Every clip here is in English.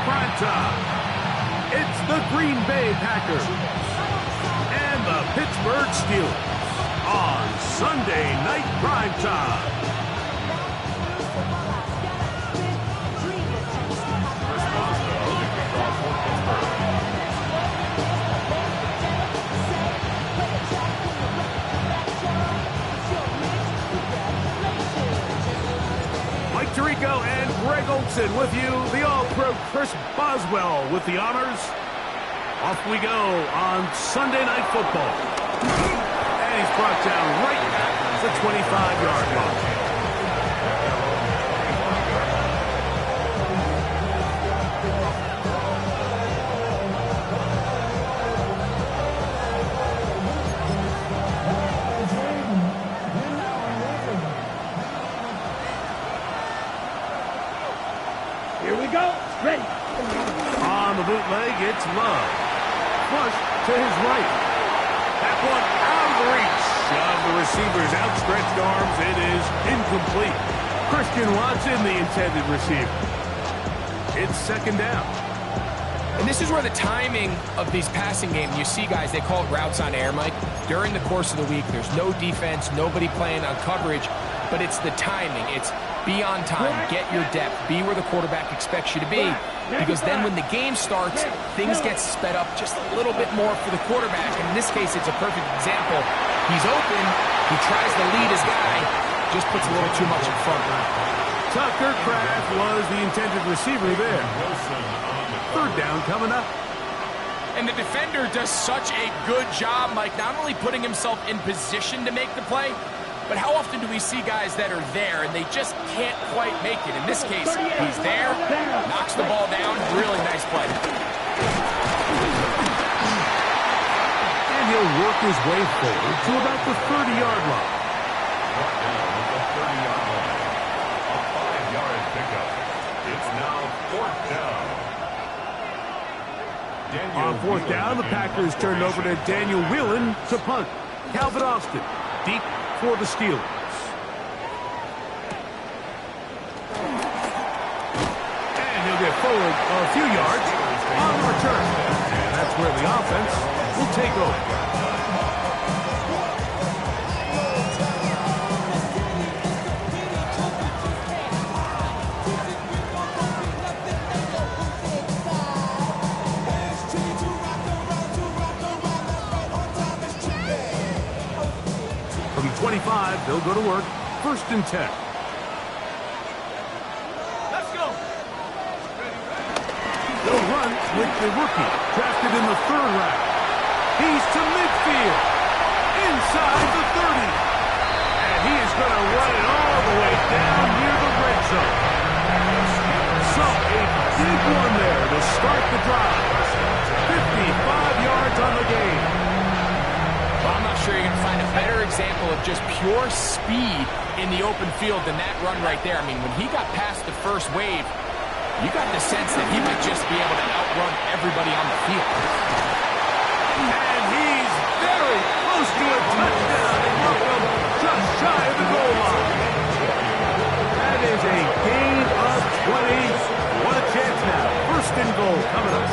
prime time. It's the Green Bay Packers and the Pittsburgh Steelers on Sunday Night Prime Time. Mike Tirico and Greg Olson with you. The All-Pro Chris Boswell with the honors. Off we go on Sunday Night Football. And he's brought down right at the 25-yard line. Here we go. Ready. On the bootleg, it's Love. Flush to his right. That one out of the reach of the receiver's outstretched arms. It is incomplete. Christian Watson, the intended receiver. It's second down. And this is where the timing of these passing games, you see guys, they call it routes on air, Mike. During the course of the week, there's no defense, nobody playing on coverage, but it's the timing. It's be on time, get your depth, be where the quarterback expects you to be, because then when the game starts, things get sped up just a little bit more for the quarterback. And in this case, it's a perfect example. He's open, he tries to lead his guy, just puts a little too much in front. Tucker Kraft was the intended receiver there. Third down coming up. And the defender does such a good job, Mike, not only putting himself in position to make the play, but how often do we see guys that are there and they just can't quite make it? In this case, he's there, knocks the ball down, really nice play. And he'll work his way forward to about the 30-yard line. A 5-yard pickup. It's now fourth down. On fourth down, the Packers turned over to Daniel Whelan to punt. Calvin Austin, deep for the Steelers. And he'll get forward a few yards on the return. And that's where the offense will take over. From 25, they'll go to work. First and 10. Let's go. They'll run with the rookie, drafted in the third round. He's to midfield, inside the 30. And he is going to run it all the way down near the red zone. So a big one there to start the drive. 55 yards on the game. Well, I'm not sure you're going to find a better example of just pure speed in the open field than that run right there. I mean, when he got past the first wave, you got the sense that he might just be able to outrun everybody on the field. And he's very close to a touchdown. And welcome just shy of the goal line. That is a gain of 20. What a chance now. First and goal coming up.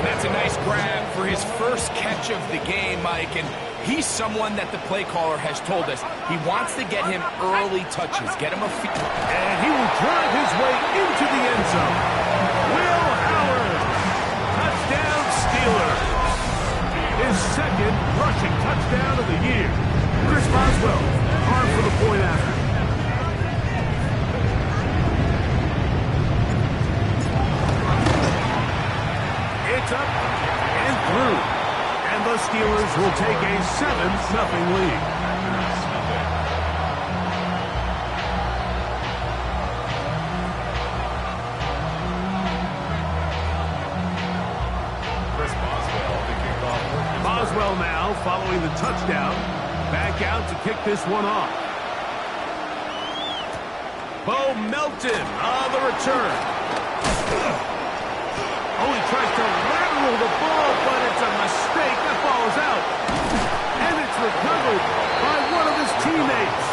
And that's a nice grab for his first catch of the game, Mike. And he's someone that the play caller has told us he wants to get him early touches, get him a feet. And he will drive his way into the end zone. Will Howard. Touchdown Steelers. His second rushing touchdown of the year. Chris Boswell on for the point after. It's up and through. And the Steelers will take a 7-0 lead. Boswell now following the touchdown. Back out to kick this one off. Bo Melton on the return. Oh, he tries to lateral the ball, but it's a mistake. That ball is out. And it's recovered by one of his teammates.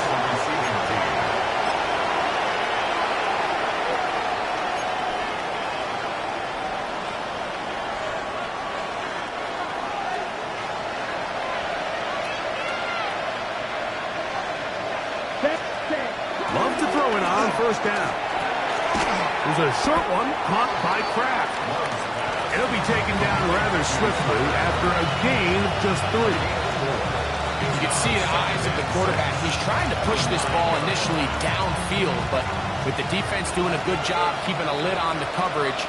first down. There's a short one caught by Kraft. It'll be taken down rather swiftly after a gain of just 3. You can see the eyes of the quarterback. He's trying to push this ball initially downfield, but with the defense doing a good job keeping a lid on the coverage,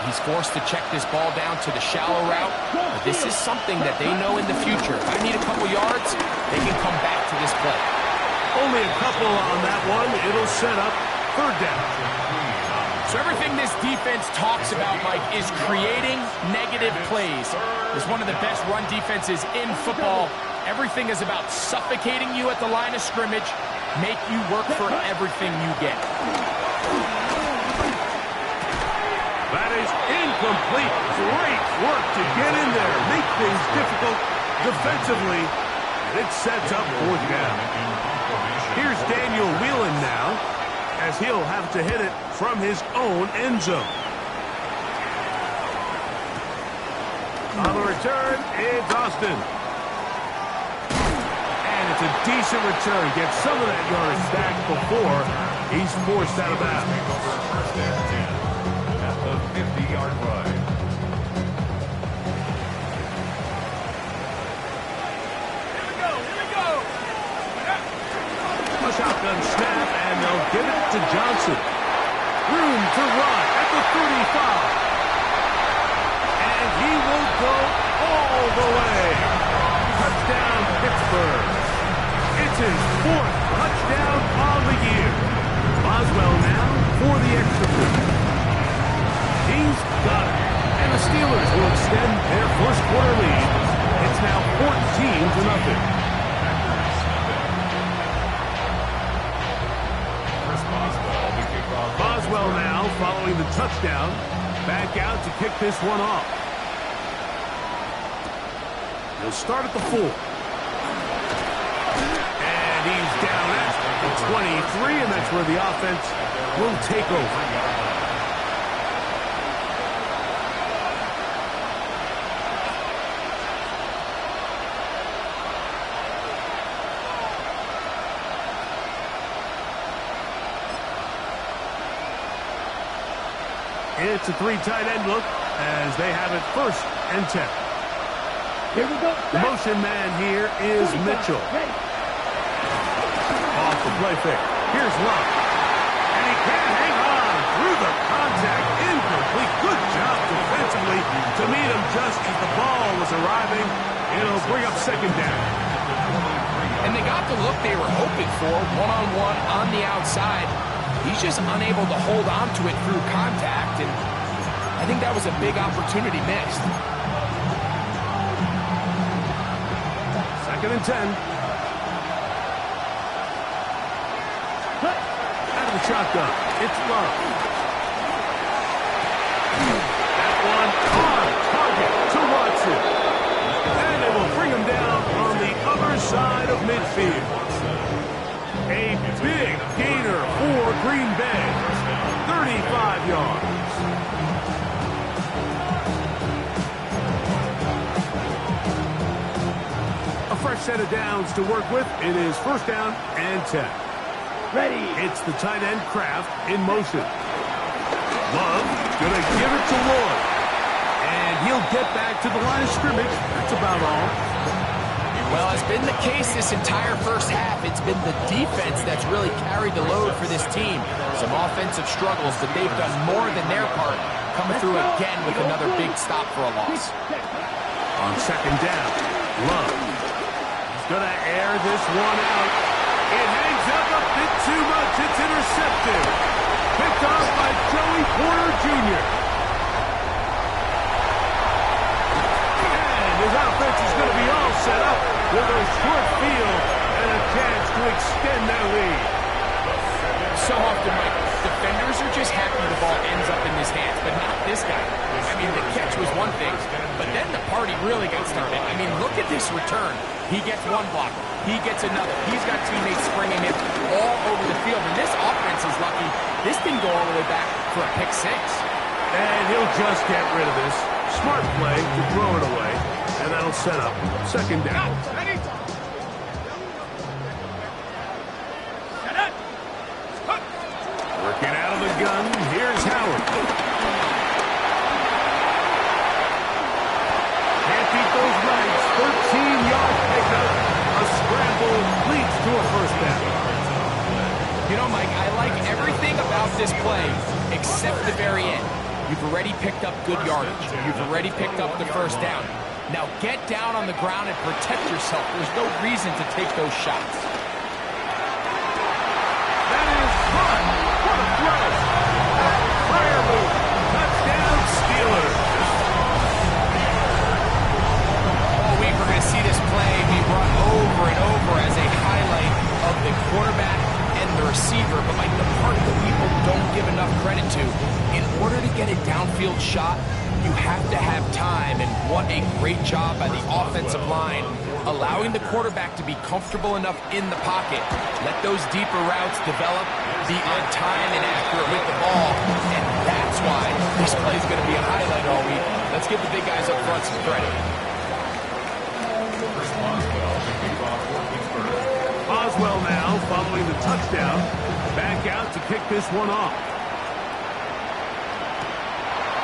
he's forced to check this ball down to the shallow route. But this is something that they know in the future. If I need a couple yards, they can come back to this play. Only a couple on that one. It'll set up third down. So everything this defense talks about, Mike, is creating negative plays. It's one of the best run defenses in football. Everything is about suffocating you at the line of scrimmage, make you work for everything you get. That is incomplete. Great work to get in there, make things difficult defensively, and it sets up fourth down. Here's Daniel Whelan now, as he'll have to hit it from his own end zone. On the return, it's Austin. And it's a decent return. Gets some of that yardage back before he's forced out of bounds. First and 10 at the 50-yard line. A shotgun snap, and they'll give it to Johnson. Room to run at the 35. And he will go all the way. Touchdown, Pittsburgh. It's his 4th touchdown on the year. Boswell now for the extra point. He's got it. And the Steelers will extend their first quarter lead. It's now 14-0. Boswell now following the touchdown. Back out to kick this one off. He'll start at the 4. And he's down at the 23, and that's where the offense will take over. It's a 3 tight end look as they have it 1st and 10. Here we go. The motion man here is Mitchell. Off the play fake. Here's Love. And he can't hang on through the contact. Incomplete. Good job defensively to meet him just as the ball was arriving. It'll bring up 2nd down. And they got the look they were hoping for, one-on-one on the outside. He's just unable to hold on to it through contact, and I think that was a big opportunity missed. 2nd and 10. Out of the shotgun, it's Love. That one on target to Watson. And it will bring him down on the other side of midfield. A big gainer for Green Bay. 35 yards. A fresh set of downs to work with. It is 1st down and 10. Ready. It's the tight end Kraft in motion. Love gonna give it to Lloyd. And he'll get back to the line of scrimmage. That's about all. Well, it's been the case this entire first half. It's been the defense that's really carried the load for this team. Some offensive struggles, but they've done more than their part, coming through again with another big stop for a loss. On 2nd down, Love. He's going to air this one out. It hangs up a bit too much. It's intercepted. Picked off by Joey Porter Jr. And his offense is going to be all set up with a short field and a chance to extend their lead. So often, Mike, defenders are just happy the ball ends up in his hands, but not this guy. I mean, the catch was one thing, but then the party really got started. I mean, look at this return. He gets one block. He gets another. He's got teammates springing him all over the field, and this offense is lucky. This didn't go all the way back for a pick 6. And he'll just get rid of this. Smart play to throw it away, and that'll set up 2nd down. this play, except the very end. You've already picked up good yardage. You've already picked up the first down. Now get down on the ground and protect yourself. There's no reason to take those shots. That is fun. What a throw. Fire move. Touchdown, Steelers. All week we're going to see this play be run over and over as a highlight of the quarterback and the receiver. But like the part that people don't give enough credit to, in order to get a downfield shot, you have to have time, and what a great job by the offensive line, allowing the quarterback to be comfortable enough in the pocket, let those deeper routes develop, be on time and accurate with the ball, and that's why this play is going to be a highlight all week. Let's give the big guys up front some credit. Oswell now following the touchdown, back out to kick this one off.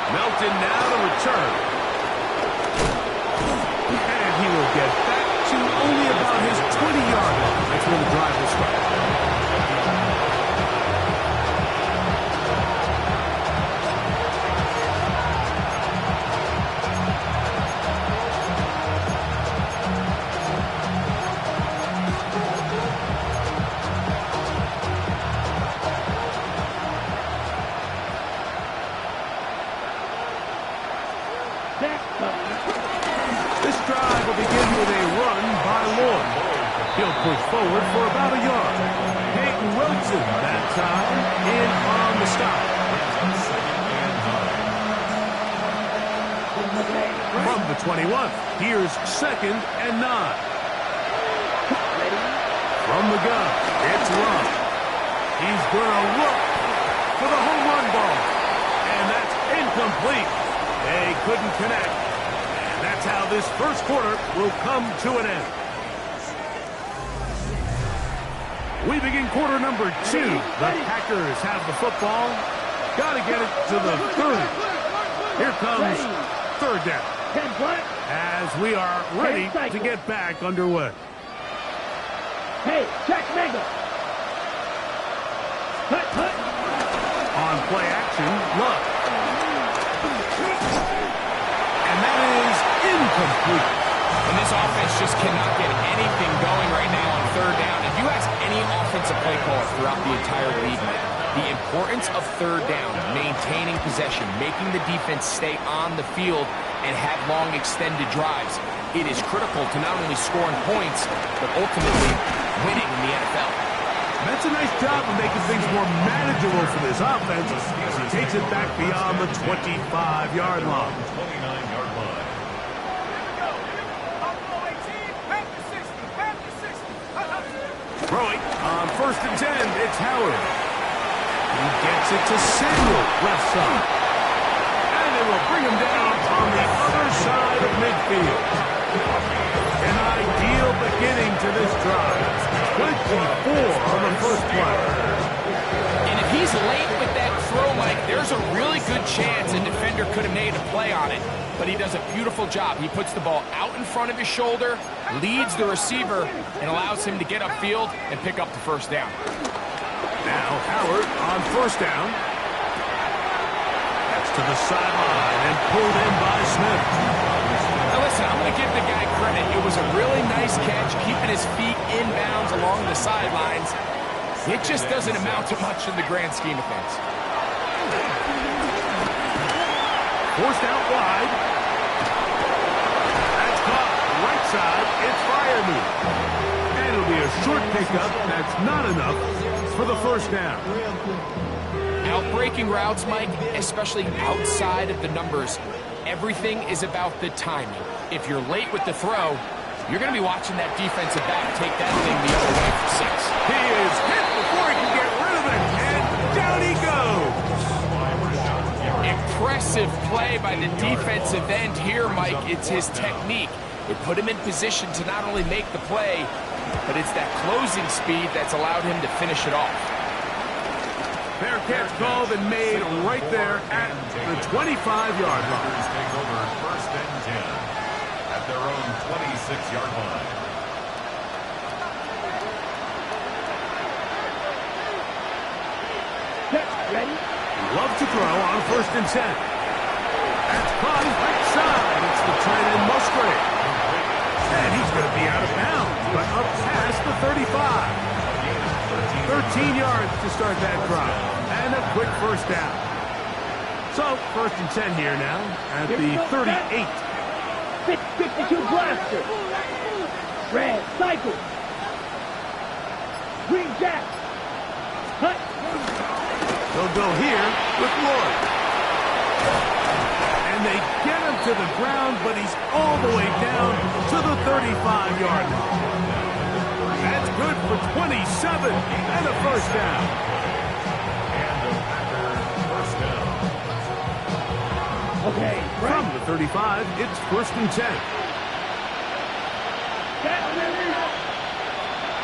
Melton now to return. And he will get back to only about his 20-yard line. That's where the drive will start. This drive will begin with a run by Lloyd. He'll push forward for about a yard. Peyton Wilson that time in on the stop. From the 21, here's 2nd and 9. From the gun, it's Love. He's going to look for the home run ball. And that's incomplete. They couldn't connect. And that's how this first quarter will come to an end. We begin quarter number 2. The Packers have the football. Got to get it to the 30. Here comes 3rd down. As we are ready to get back underway. Hey, check Mega. On play action, Love. And that is incomplete. And this offense just cannot get anything going right now on 3rd down. If you ask any offensive play caller throughout the entire league, the importance of 3rd down, maintaining possession, making the defense stay on the field and have long extended drives, it is critical to not only scoring points, but ultimately winning in the NFL. That's a nice job of making things more manageable for this offense as he takes it back beyond the 25-yard line. 29-yard line. Throwing on 1st and 10, it's Howard. He gets it to Samuel, left side. And it will bring him down on the other side of midfield. An ideal beginning to this drive. 24 on the first play. And if he's late with that throw, Mike, there's a really good chance a defender could have made a play on it. But he does a beautiful job. He puts the ball out in front of his shoulder, leads the receiver, and allows him to get upfield and pick up the first down. Now Howard on 1st down. That's to the sideline and pulled in by Smith. Now listen, I'm going to give the guy credit. It was a really nice catch, keeping his feet inbounds along the sidelines. It just doesn't amount to much in the grand scheme of things. Forced out wide. That's caught. Right side, it's fire move. And it'll be a short pickup. That's not enough for the first down. Outbreaking routes, Mike, especially outside of the numbers, everything is about the timing. If you're late with the throw, you're going to be watching that defensive back take that thing the other way for 6. He is hit before he can get rid of it, and down he goes. Impressive play by the defensive end here, Mike. It's his technique. It put him in position to not only make the play, but it's that closing speed that's allowed him to finish it off. Fair catch called and made right there at the 25-yard line. Take over 1st and 10 at their own 26-yard line. Check. Ready? Love to throw on 1st and 10. That's caught right side. It's the tight end Musgrave. And he's going to be out of bounds, but up past the 35. 13 yards to start that drive. And a quick first down. So, 1st and 10 here now at the 38. 52 blaster. Red cycle. Green jack. Cut. They'll go here with Lloyd. And they get him to the ground, but he's all the way down to the 35-yard line. That's good for 27 and a first down. And the Packers first down. Okay, From the 35, it's 1st and 10.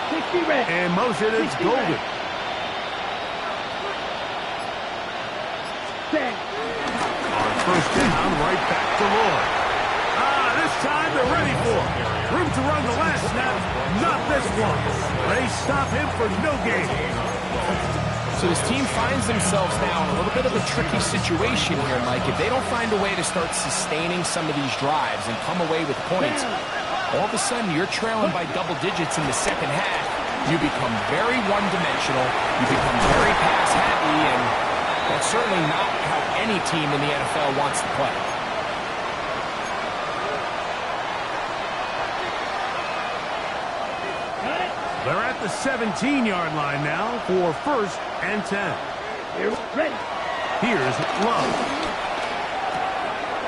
60 red. And motion, it's 60 Golden. red. 10. On 1st down, right back to Lloyd. This time they're ready for it. Room to run the last snap, not this one. They stop him for no gain. So this team finds themselves now in a little bit of a tricky situation here, Mike. If they don't find a way to start sustaining some of these drives and come away with points, all of a sudden you're trailing by double digits in the second half. You become very one-dimensional. You become very pass-happy, and that's certainly not how any team in the NFL wants to play. They're at the 17-yard line now for 1st and 10. Here, ready. Here's Love.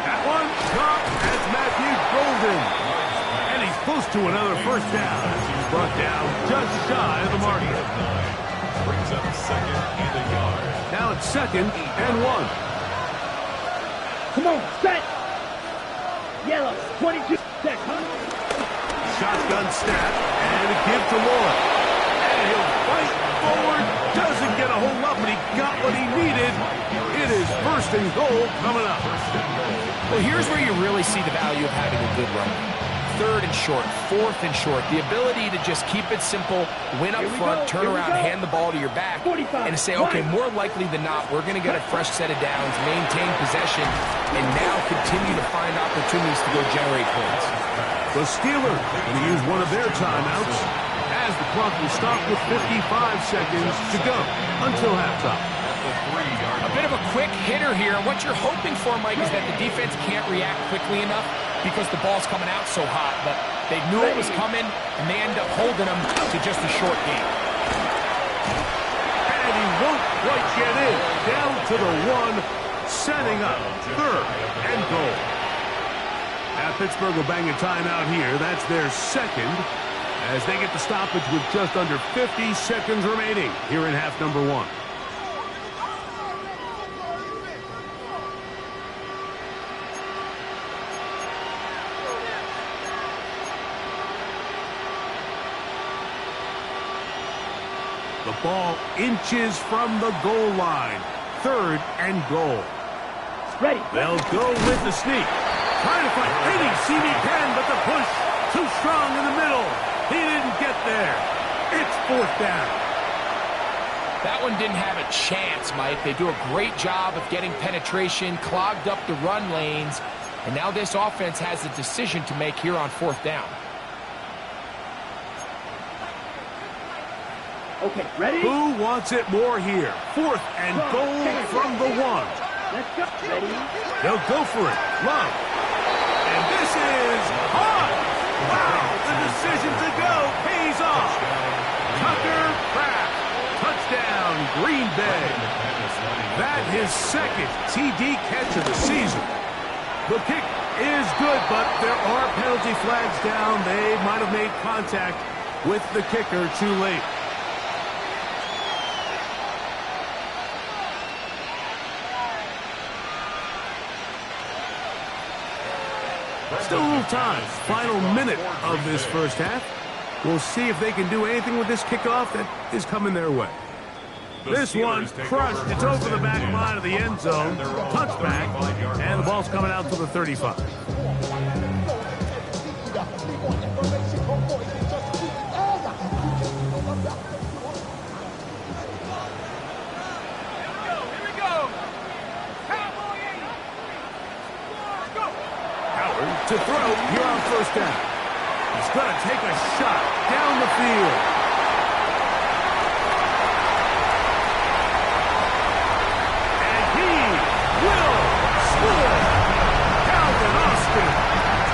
That one, caught. That's Matthew Golden. And he's close to another first down. He's brought down just shy of the mark. Brings up 2nd and a yard. Now it's 2nd and 1. Come on, set. Yellow, 22 set, huh? Shotgun snap, and a give to Lloyd. And he'll fight forward, doesn't get a hold up, but he got what he needed. It is 1st and goal coming up. Well, here's where you really see the value of having a good run. 3rd and short, 4th and short. The ability to just keep it simple, win up front, turn around, hand the ball to your back, and to say, okay, more likely than not, we're going to get a fresh set of downs, maintain possession, and now continue to find opportunities to go generate points. The Steelers going to use one of their timeouts as the clock will stop with 55 seconds to go until halftime. A bit of a quick hitter here. What you're hoping for, Mike, is that the defense can't react quickly enough because the ball's coming out so hot. But they knew it was coming, and they end up holding them to just a short game. And he won't quite get in. Down to the 1, setting up 3rd and goal. Now Pittsburgh will bang a timeout here. That's their 2nd as they get the stoppage with just under 50 seconds remaining here in half number 1. The ball inches from the goal line. 3rd and goal. Ready. They'll go with the sneak. Trying to find any seam he can, but the push too strong in the middle. He didn't get there. It's 4th down. That one didn't have a chance, Mike. They do a great job of getting penetration, clogged up the run lanes, and now this offense has a decision to make here on 4th down. Okay, ready? Who wants it more here? 4th and goal from the 1. Let's go. Ready? They'll go for it. Love. And this is hot. Wow, the decision to go pays off. Tucker Kraft. Touchdown, Green Bay. That his 2nd TD catch of the season. The kick is good, but there are penalty flags down. They might have made contact with the kicker too late. Still a little time. Final minute of this first half. We'll see if they can do anything with this kickoff that is coming their way. This one's crushed. It's over the back line of the end zone. Touchback. And the ball's coming out to the 35. to throw here on first down. He's going to take a shot down the field. And he will score. Calvin Austin.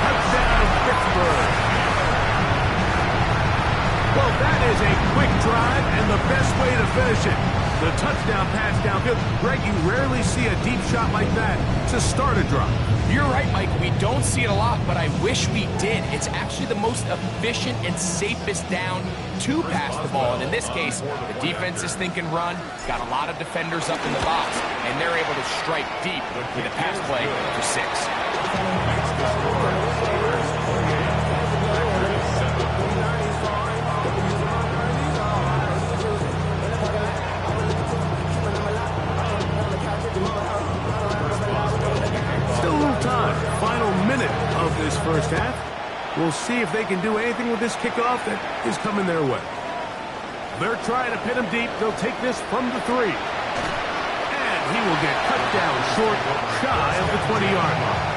Touchdown, Pittsburgh. Well, that is a quick drive and the best way to finish it. The touchdown pass downfield. Greg, you rarely see a deep shot like that to start a drive. You're right, Mike. We don't see it a lot, but I wish we did. It's actually the most efficient and safest down to pass the ball. And in this case, the defense is thinking run, got a lot of defenders up in the box, and they're able to strike deep with a pass play for 6. Final minute of this first half. We'll see if they can do anything with this kickoff that is coming their way. They're trying to pin him deep. They'll take this from the 3. And he will get cut down short, shy of the 20-yard line.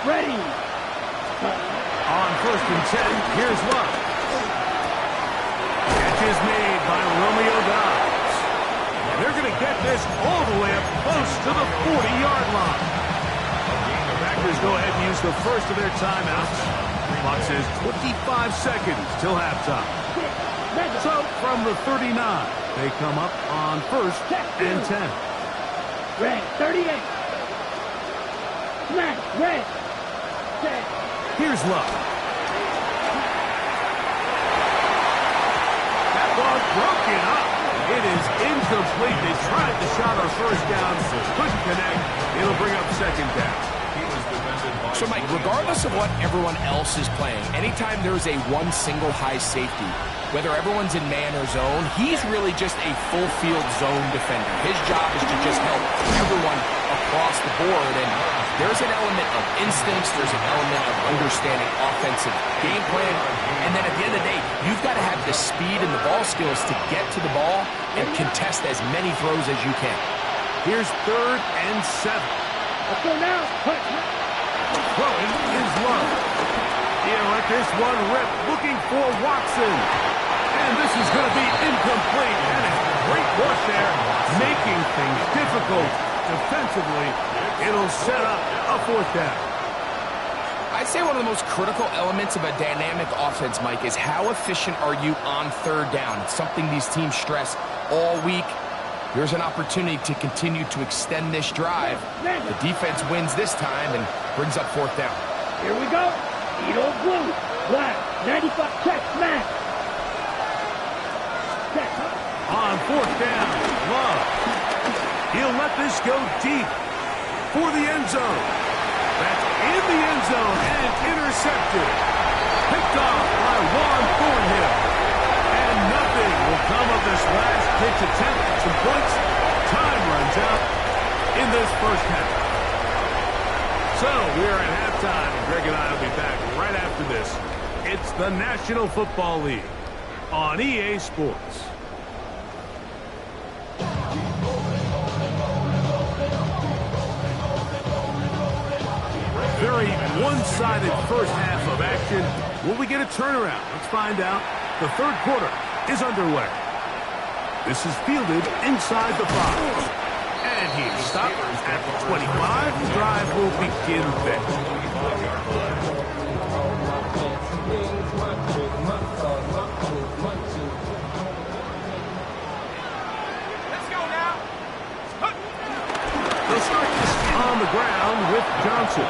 Ready. On first and 10, here's Love. Catch is made by Romeo Dobbs. And they're going to get this all the way up close to the 40-yard line. The Packers go ahead and use the first of their timeouts. Clock says 25 seconds till halftime. So from the 39, they come up on first and 10. Red, 38. Smash, red. Here's Love. That ball broken up. It is incomplete. They tried to shot on first down, couldn't connect. It'll bring up second down. So, Mike, regardless of what everyone else is playing, anytime there's a one single high safety, whether everyone's in man or zone, he's really just a full field zone defender. His job is to just help everyone across the board, and there's an element of instincts, there's an element of understanding offensive game plan, and then at the end of the day, you've got to have the speed and the ball skills to get to the ball and contest as many throws as you can. Here's 3rd and 7. Let's go now. Throwing is Love. He'll let this one rip, looking for Watson. And this is going to be incomplete. And a great work there, making things difficult defensively. It'll set up a 4th down. I'd say one of the most critical elements of a dynamic offense, Mike, is how efficient are you on 3rd down. It's something these teams stress all week. Here's an opportunity to continue to extend this drive. The defense wins this time and brings up 4th down. Here we go. Edo blue. Black. 95. Check. Smash. Check. On 4th down, Love. He'll let this go deep for the end zone. That's in the end zone and intercepted. Picked off by Juan Thornhill. And nothing will come of this last pitch attempt at some points. Time runs out in this first half. So we're at halftime, and Greg and I will be back right after this. It's the National Football League on EA Sports. Very one-sided first half of action. Will we get a turnaround? Let's find out. The 3rd quarter is underway. This is fielded inside the 5. And he's stopped at the 25. The drive will begin then. Let's go now. They'll start this on the ground with Johnson.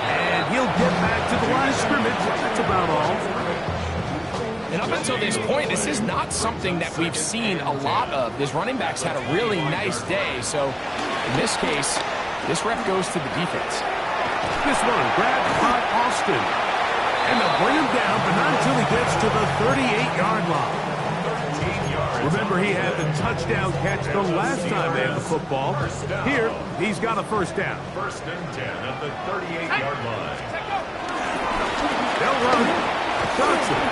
And he'll get back to the line of scrimmage. That's about all. And up until this point, this is not something that we've seen a lot of. This running back's had a really nice day. So in this case, this rep goes to the defense. This one grabbed by Austin. And they'll bring him down, but not until he gets to the 38-yard line. Remember, he had the touchdown catch the last time they had the football. Here, he's got a first down. 1st and 10 at the 38-yard line. They'll run. Johnson.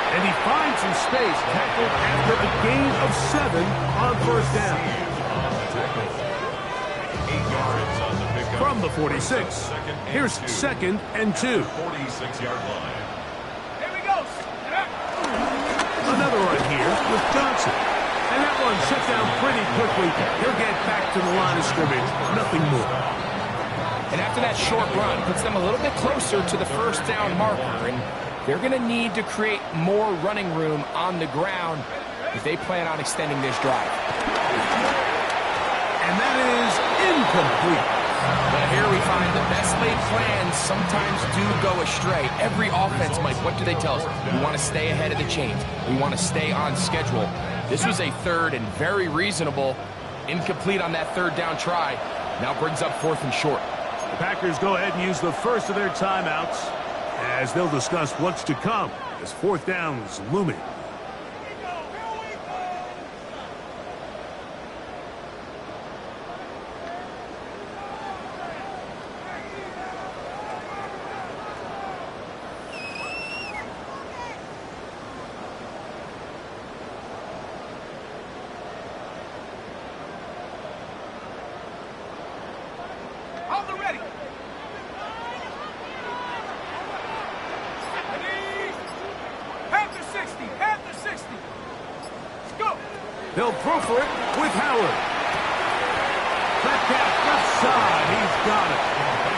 And he finds some space, tackled after a gain of 7 on first down. From the 46, here's 2nd and 2. 46-yard line. Here we go. Another run here with Johnson. And that one shut down pretty quickly. He'll get back to the line of scrimmage. Nothing more. And after that short run, puts them a little bit closer to the first down marker. And they're going to need to create more running room on the ground if they plan on extending this drive. And that is incomplete. But here we find the best laid plans sometimes do go astray. Every offense, Mike, what do they tell us? We want to stay ahead of the chains. We want to stay on schedule. This was a third and very reasonable. Incomplete on that third down try. Now brings up 4th and short. The Packers go ahead and use the first of their timeouts as they'll discuss what's to come as 4th down is looming. They'll throw for it with Howard. Metcalf left side. He's got it.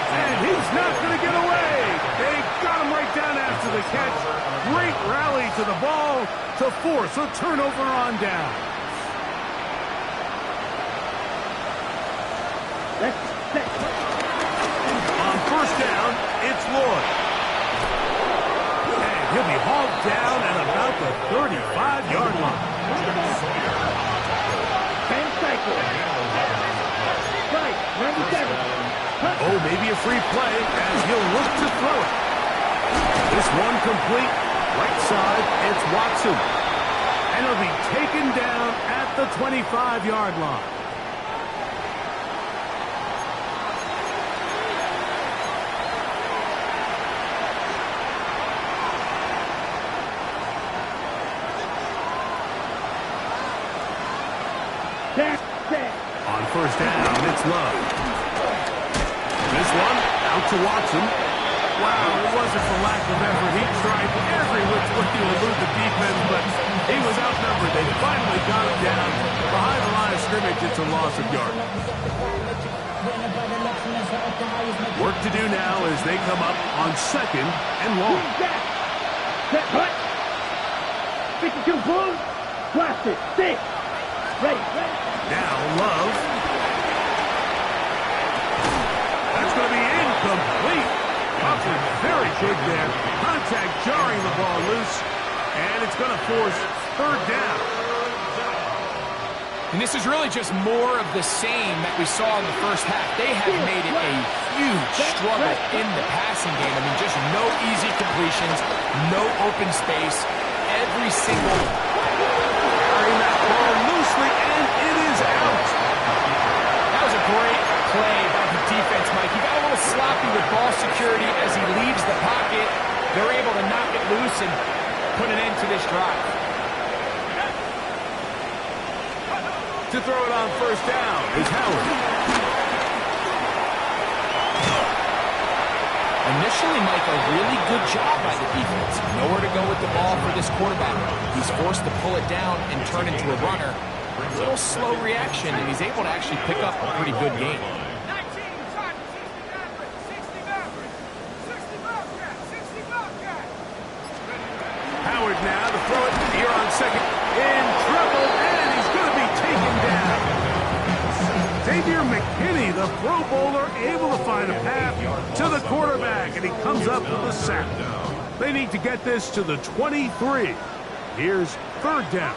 And he's not going to get away. They got him right down after the catch. Great rally to the ball to force a turnover on down. On first down, it's Lloyd. And he'll be hauled down at about the 35-yard line. Oh, maybe a free play as he'll look to throw it. This one complete. Right side, it's Watson. And he'll be taken down at the 25-yard line. On first down, it's Love. This one, out to Watson. Wow, it wasn't for lack of effort. He tried every which way to elude the defense, but he was outnumbered. They finally got him down. Behind the line of scrimmage, it's a loss of yards. Work to do now as they come up on 2nd and long. Set, hut. 52 bulls. Blast it. Stick. Ready. Now Love. That's going to be incomplete. Covered very good there. Contact jarring the ball loose. And it's going to force 3rd down. And this is really just more of the same that we saw in the first half. They have made it a huge struggle in the passing game. I mean, just no easy completions, no open space. Every single carrying that ball loosely, and it is out. That was a great play by the defense, Mike. He got a little sloppy with ball security as he leaves the pocket. They're able to knock it loose and put an end to this drive. To throw it on first down is Howard. Initially, Mike, a really good job by the defense. Nowhere to go with the ball for this quarterback. He's forced to pull it down and turn into a runner. A little slow reaction, and he's able to actually pick up a pretty good game. Howard now to throw it here on 2nd. In trouble, and he's going to be taken down. Xavier McKinney, the Pro Bowler, able to find a path to the quarterback, and he comes up with a sack. They need to get this to the 23. Here's 3rd down.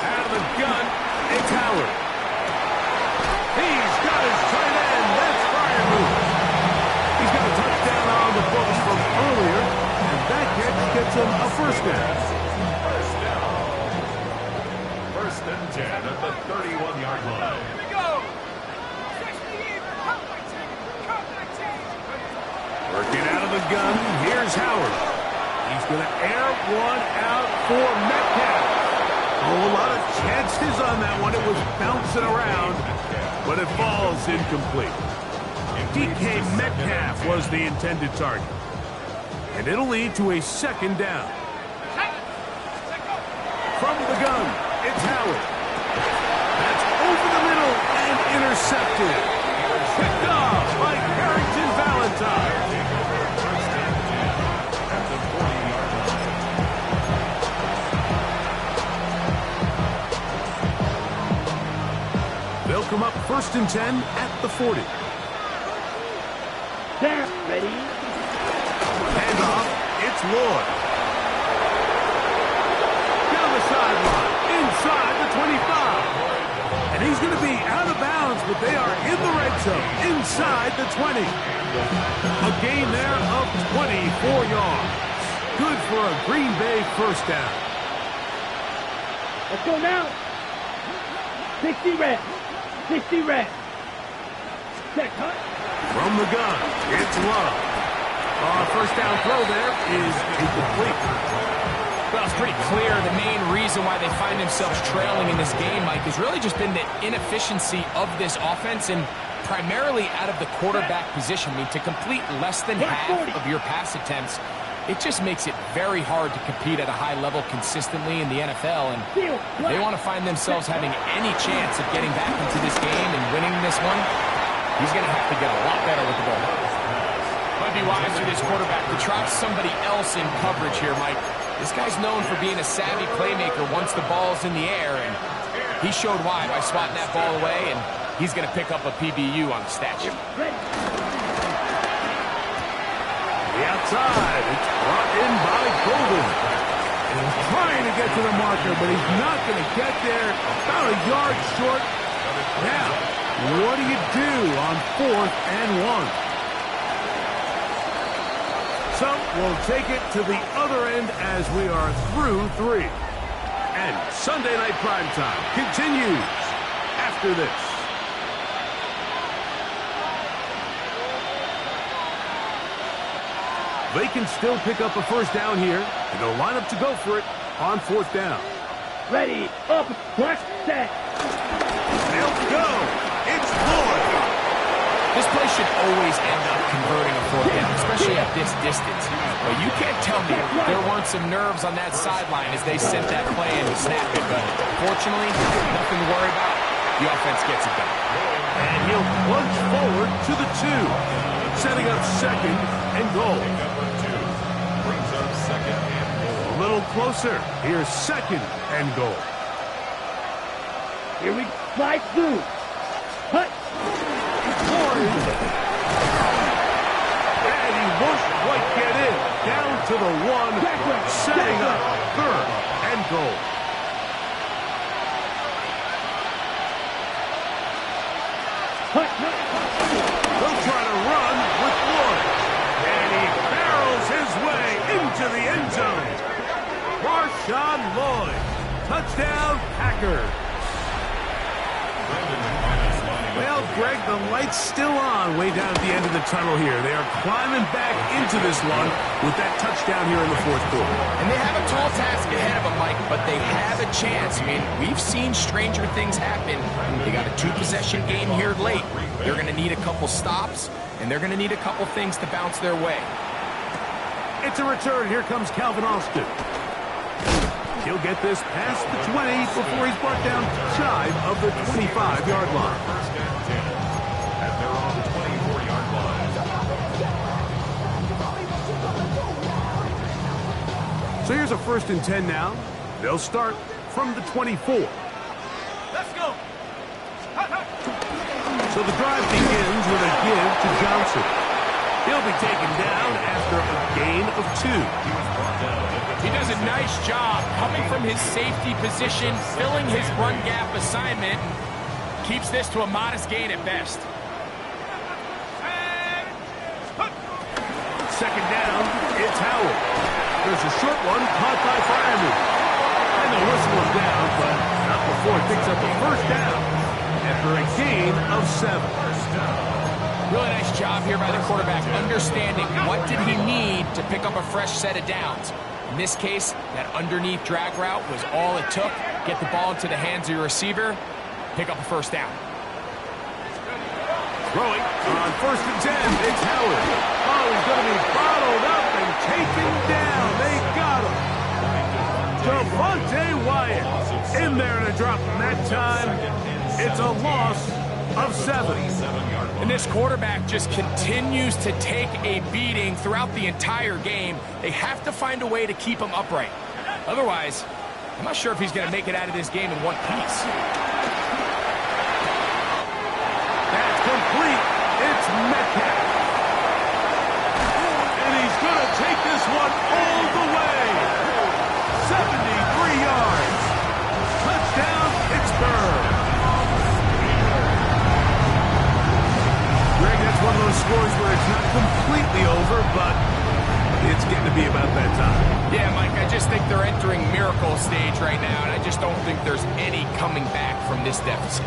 Out of the gun, it's Howard. He's got his tight end. That's fire move. He's got a touchdown on the books from earlier, and that catch gets him a 1st down. 1st and 10 at the 31-yard line. Here we go. gun, here's Howard. He's going to air one out for Metcalf. Oh, a lot of chances on that one. It was bouncing around, but it falls incomplete. DK Metcalf was the intended target. And it'll lead to a second down. From the gun, it's Howard. That's over the middle and intercepted. Picked off by Carrington Valentine. They'll come up 1st and 10 at the 40. Snap, ready. Handoff, it's Lloyd. Down the sideline, inside the 25. And he's going to be out of bounds, but they are in the red zone, inside the 20. A gain there of 24 yards. Good for a Green Bay first down. Let's go now. 60 red. 60 red. Check, cut. From the gun, it's Love. First down throw there is incomplete. Well, it's pretty clear the main reason why they find themselves trailing in this game, Mike, has really just been the inefficiency of this offense and primarily out of the quarterback position. I mean, to complete less than half of your pass attempts, it just makes it very hard to compete at a high level consistently in the NFL. And they want to find themselves having any chance of getting back into this game and winning this one. He's going to have to get a lot better with the ball. Might be wise for this quarterback to try somebody else in coverage here, Mike. This guy's known for being a savvy playmaker once the ball's in the air, and he showed why by swatting that ball away, and he's going to pick up a PBU on the stat sheet. The outside, it's brought in by Golden. And he's trying to get to the marker, but he's not going to get there. About a yard short. Now, what do you do on 4th and 1? So we'll take it to the other end as we are through 3. And Sunday Night Primetime continues after this. They can still pick up a first down here, and they'll line up to go for it on 4th down. Ready, up, watch, set. They'll go. It's Lloyd. This play should always end up converting a 4th down, especially at this distance. But you can't tell me there weren't some nerves on that sideline as they sent that play in to snap it. But fortunately, nothing to worry about. The offense gets it done. And he'll plunge forward to the 2, setting up 2nd and goal. A little closer. Here's 2nd and goal. Here we slide through. Hut. And he won't quite get in. Down to the 1, setting up 3rd and goal. They'll try to run with Lloyd. And he barrels his way into the end zone. Marshawn Lloyd. Touchdown, Packers. Well, Greg, the light's still on way down at the end of the tunnel here. They are climbing back into this one with that touchdown here in the 4th quarter. And they have a tall task ahead of them, Mike, but they have a chance. I mean, we've seen stranger things happen. They got a 2-possession game here late. They're going to need a couple stops, and they're going to need a couple things to bounce their way. It's a return. Here comes Calvin Austin. He'll get this past the 20 before he's brought down shy of the 25-yard line. At their own 24-yard line. So here's a 1st and 10 now. They'll start from the 24. Let's go. So the drive begins with a give to Johnson. He'll be taken down after a gain of 2. He does a nice job coming from his safety position, filling his run gap assignment, keeps this to a modest gain at best. 2nd down, it's Howard. There's a short one caught by Fireman. And the whistle is down, but not before it picks up a 1st down after a gain of 7. Really nice job here by the quarterback, understanding what did he need to pick up a fresh set of downs. In this case, that underneath drag route was all it took. Get the ball into the hands of your receiver, pick up a first down. Throwing on 1st and 10, it's Howard. Oh, he's going to be bottled up and taken down. They got him. Devontae Wyatt in there to drop him that time. It's a loss of 7. And this quarterback just continues to take a beating throughout the entire game. They have to find a way to keep him upright. Otherwise, I'm not sure if he's going to make it out of this game in one piece. That's complete. It's Metcalf. And he's going to take this one all the way. 73 yards. Touchdown, Pittsburgh. Greg, that's one of those scores where it's not completely over, but it's getting to be about that time. Yeah, Mike, I just think they're entering miracle stage right now, and I just don't think there's any coming back from this deficit.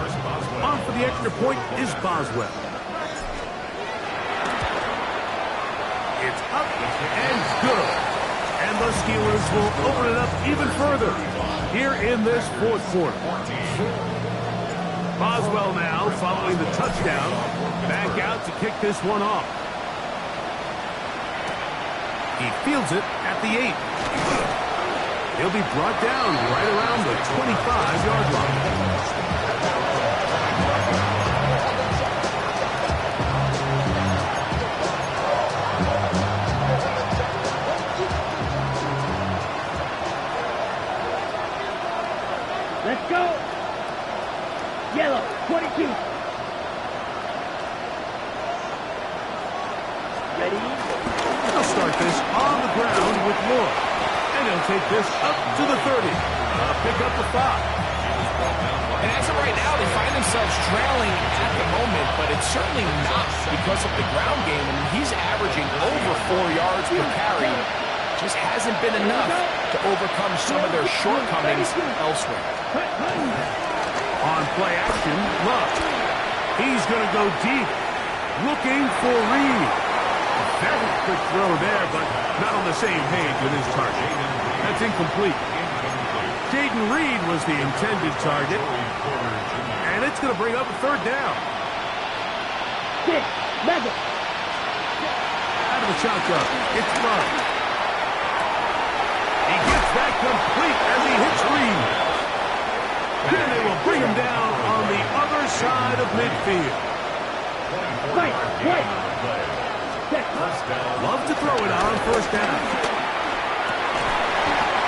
On for the extra point is Boswell. It's up and good. And the Steelers will open it up even further here in this 4th quarter. Boswell now following the touchdown. Back out to kick this one off. He fields it at the 8. He'll be brought down right around the 25-yard line. Let's go. Yellow, 22. Ready? They'll start this on the ground with Moore. And he'll take this up to the 30. Pick up the 5. And as of right now, they find themselves trailing at the moment, but it's certainly not because of the ground game. I mean, he's averaging over 4 yards per carry. Just hasn't been enough to overcome some of their shortcomings elsewhere. On play action, Love. He's going to go deep, looking for Reed. Very quick throw there, but not on the same page with his target. That's incomplete. Jaden Reed was the intended target, and it's going to bring up a 3rd down. 6, 11. Out of the shotgun, it's Love. He gets that complete as he hits Reed. And they will bring him down on the other side of midfield. Right. Love to throw it on 1st down.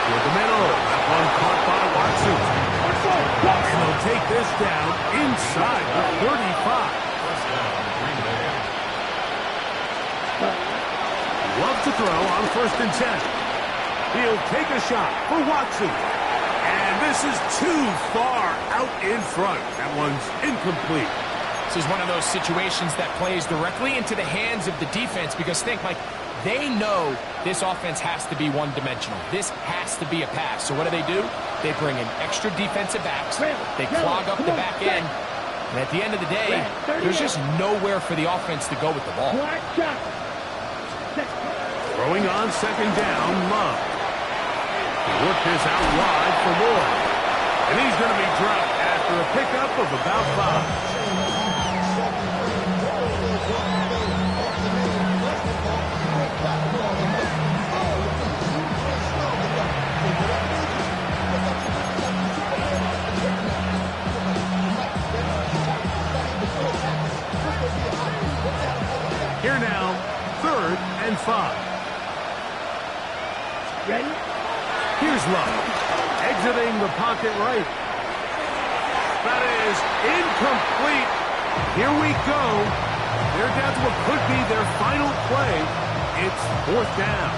With the middle. That one caught by Watson. And they'll take this down inside the 35. Love to throw on 1st and 10. He'll take a shot for Watson. And this is too far out in front. That one's incomplete. This is one of those situations that plays directly into the hands of the defense because think, like, they know this offense has to be one-dimensional. This has to be a pass. So what do? They bring in extra defensive backs. They clog up the back end. And at the end of the day, there's just nowhere for the offense to go with the ball. Throwing on 2nd down, Love. Work this out wide for Moore. And he's going to be dropped after a pickup of about 5. Here now, 3rd and 5. Ready? Here's Love, exiting the pocket right. That is incomplete. Here we go. They're down to what could be their final play. It's 4th down.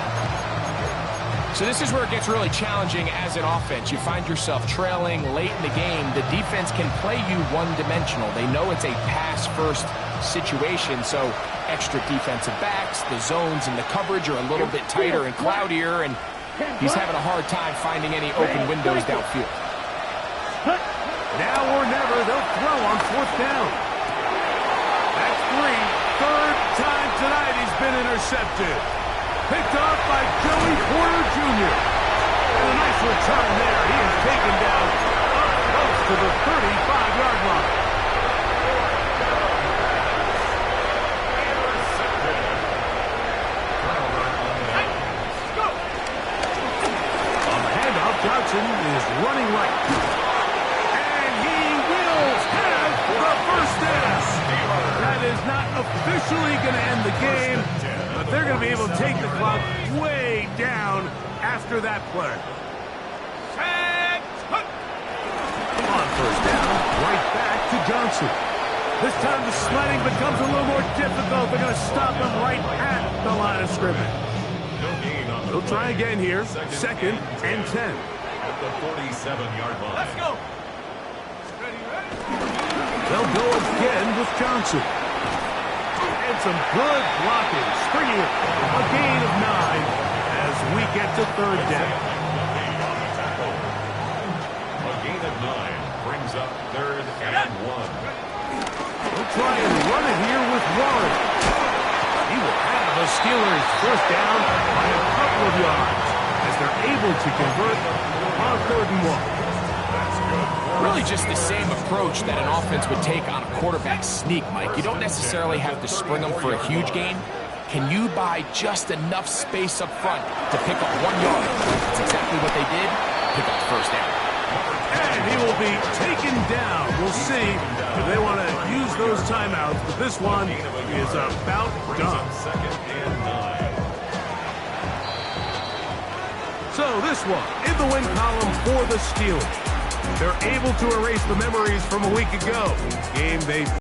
So this is where it gets really challenging as an offense. You find yourself trailing late in the game. The defense can play you one-dimensional. They know it's a pass-first situation, so extra defensive backs, the zones and the coverage are a little bit tighter and cloudier, and he's having a hard time finding any open windows downfield. Now or never, they'll throw on 4th down. That's 3, 3rd been intercepted. Picked off by Joey Porter Jr. And a nice return there. He is taken down up close to the 35-yard line. On the handoff, Johnson is running right. And he will have the first down. That is not officially going to end the game, but they're going to be able to take the clock way down after that play. On first down, right back to Johnson. This time the sledding becomes a little more difficult. They're going to stop him right at the line of scrimmage. They'll try again here. Second and 10. At the 47-yard line. Let's go. They'll go again with Johnson. And some good blocking. Springing it. A gain of 9 as we get to third down. A gain of 9 brings up third and 1. They'll try and run it here with Warren. He will have the Steelers first down by a couple of yards as they're able to convert on third and 1. Really just the same approach that an offense would take on a quarterback sneak, Mike. You don't necessarily have to spring them for a huge gain. Can you buy just enough space up front to pick up 1 yard? That's exactly what they did. Pick up first down. And he will be taken down. We'll see if they want to use those timeouts, but this one is about done. Second and 9. So this one in the win column for the Steelers. They're able to erase the memories from a week ago. Game they